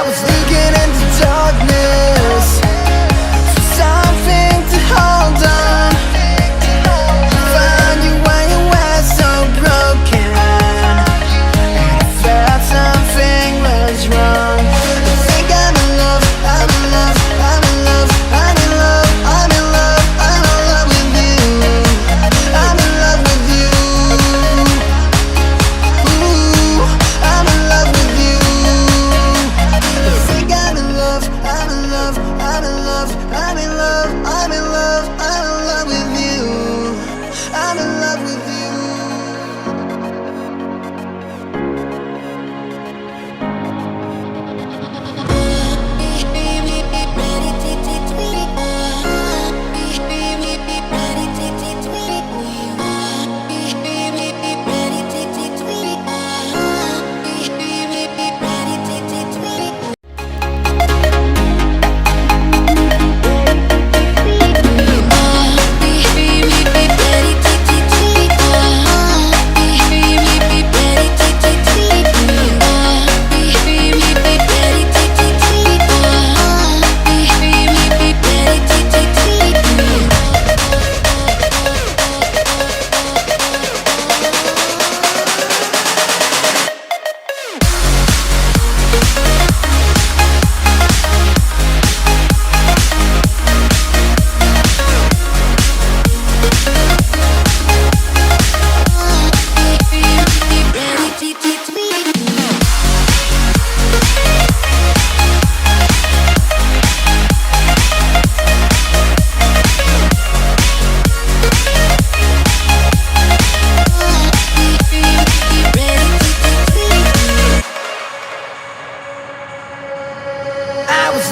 was looking into darkness for something to hold on. Found you when you were so broken, and I felt something was wrong. I think I'm in love, I'm in love, I'm in love, I'm in love, I'm in love, I'm in love with you. I'm in love with you. Ooh, I'm in love with you. I think I'm in love, I'm in love, I'm in love, I'm in love, I'm in love, I'm in love with you. I'm in love with you. I was